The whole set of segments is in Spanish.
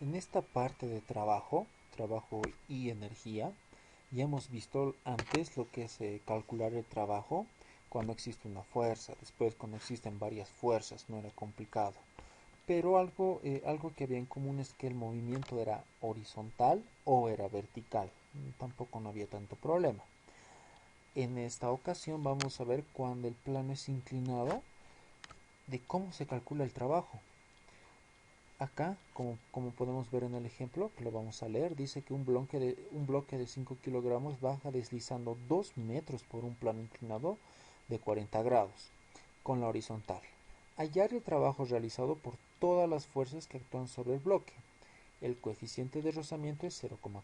En esta parte de trabajo y energía, ya hemos visto antes lo que es calcular el trabajo cuando existe una fuerza, después cuando existen varias fuerzas, no era complicado. Pero algo que había en común es que el movimiento era horizontal o era vertical. Tampoco no había tanto problema. En esta ocasión vamos a ver cuando el plano es inclinado de cómo se calcula el trabajo. Acá, como podemos ver en el ejemplo, que lo vamos a leer, dice que un bloque de 5 kilogramos baja deslizando 2 metros por un plano inclinado de 40 grados, con la horizontal. Hallar el trabajo realizado por todas las fuerzas que actúan sobre el bloque. El coeficiente de rozamiento es 0,4.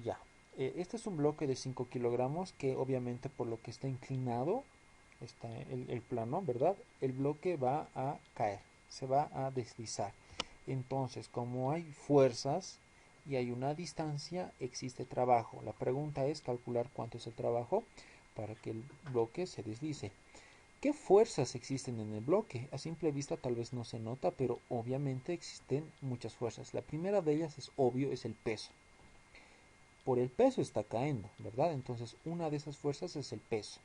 Ya. Este es un bloque de 5 kilogramos que obviamente por lo que está inclinado, está el plano, ¿verdad? El bloque va a caer, se va a deslizar. Entonces, como hay fuerzas y hay una distancia, existe trabajo. La pregunta es calcular cuánto es el trabajo para que el bloque se deslice. ¿Qué fuerzas existen en el bloque? A simple vista tal vez no se nota, pero obviamente existen muchas fuerzas. La primera de ellas es obvio, es el peso. Por el peso está cayendo, ¿verdad? Entonces una de esas fuerzas es el peso.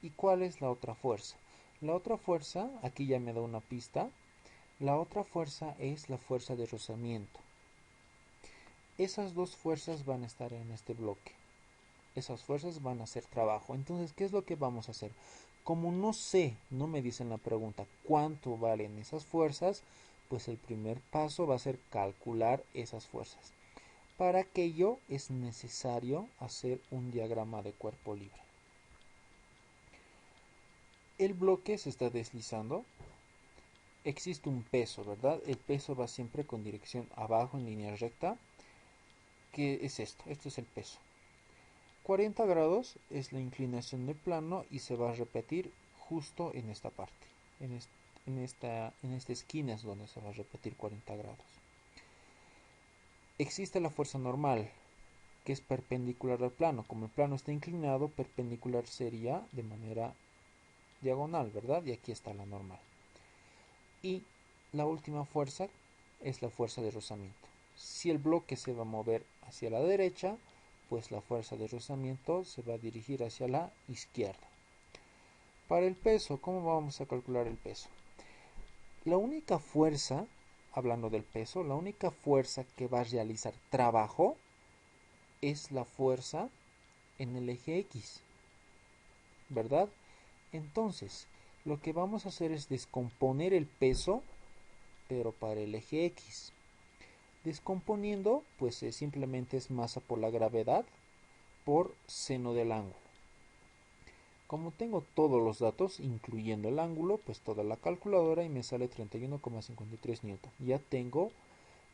¿Y cuál es la otra fuerza? La otra fuerza, aquí ya me da una pista, la otra fuerza es la fuerza de rozamiento. Esas dos fuerzas van a estar en este bloque. Esas fuerzas van a hacer trabajo. Entonces, ¿qué es lo que vamos a hacer? Como no sé, no me dicen la pregunta cuánto valen esas fuerzas, pues el primer paso va a ser calcular esas fuerzas. Para aquello es necesario hacer un diagrama de cuerpo libre. El bloque se está deslizando. Existe un peso, ¿verdad? El peso va siempre con dirección abajo en línea recta. ¿Qué es esto? Esto es el peso. 40 grados es la inclinación del plano y se va a repetir justo en esta parte. En, est en esta esquina es donde se va a repetir 40 grados. Existe la fuerza normal, que es perpendicular al plano. Como el plano está inclinado, perpendicular sería de manera diagonal, ¿verdad? Y aquí está la normal. Y la última fuerza es la fuerza de rozamiento. Si el bloque se va a mover hacia la derecha, pues la fuerza de rozamiento se va a dirigir hacia la izquierda. Para el peso, ¿cómo vamos a calcular el peso? La única fuerza, hablando del peso, la única fuerza que va a realizar trabajo es la fuerza en el eje X, ¿verdad? Entonces, lo que vamos a hacer es descomponer el peso, pero para el eje X. Descomponiendo, pues simplemente es masa por la gravedad por seno del ángulo. Como tengo todos los datos, incluyendo el ángulo, pues toda la calculadora y me sale 31,53 newton. Ya tengo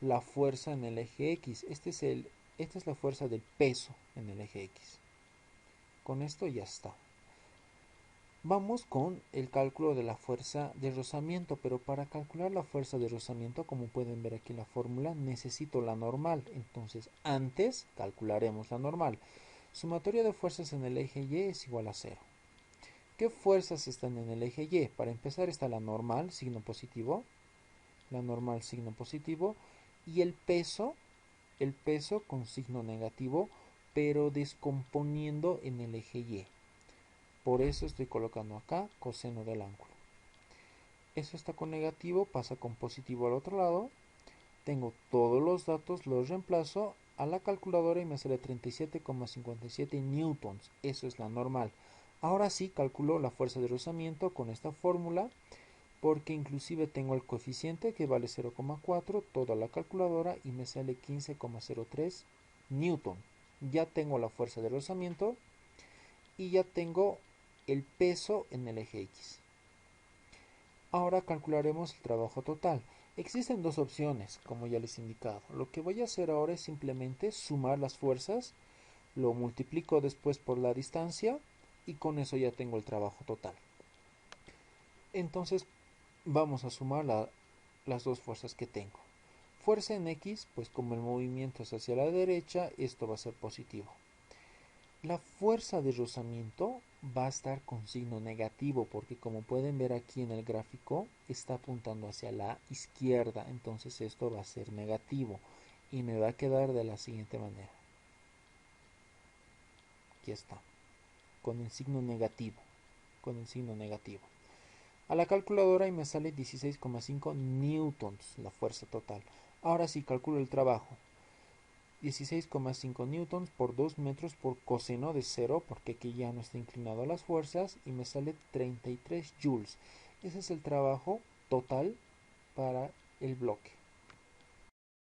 la fuerza en el eje X. Esta es la fuerza del peso en el eje X. Con esto ya está. Vamos con el cálculo de la fuerza de rozamiento, pero para calcular la fuerza de rozamiento, como pueden ver aquí en la fórmula, necesito la normal. Entonces, antes calcularemos la normal. Sumatoria de fuerzas en el eje Y es igual a 0. ¿Qué fuerzas están en el eje Y? Para empezar está la normal, signo positivo, la normal, signo positivo, y el peso con signo negativo, pero descomponiendo en el eje Y. Por eso estoy colocando acá coseno del ángulo. Eso está con negativo, pasa con positivo al otro lado. Tengo todos los datos, los reemplazo a la calculadora y me sale 37,57 newtons. Eso es la normal. Ahora sí calculo la fuerza de rozamiento con esta fórmula, porque inclusive tengo el coeficiente que vale 0,4, toda la calculadora y me sale 15,03 newton. Ya tengo la fuerza de rozamiento y ya tengo el peso en el eje X. Ahora calcularemos el trabajo total. Existen dos opciones, como ya les he indicado. Lo que voy a hacer ahora es simplemente sumar las fuerzas, lo multiplico después por la distancia y con eso ya tengo el trabajo total. Entonces vamos a sumar las dos fuerzas que tengo. Fuerza en X, pues como el movimiento es hacia la derecha, esto va a ser positivo. La fuerza de rozamiento va a estar con signo negativo, porque como pueden ver aquí en el gráfico está apuntando hacia la izquierda, entonces esto va a ser negativo y me va a quedar de la siguiente manera. Aquí está, con el signo negativo, con el signo negativo. A la calculadora y me sale 16,5 newtons la fuerza total. Ahora sí calculo el trabajo. 16,5 newtons por 2 metros por coseno de 0, porque aquí ya no está inclinado a las fuerzas, y me sale 33 joules. Ese es el trabajo total para el bloque.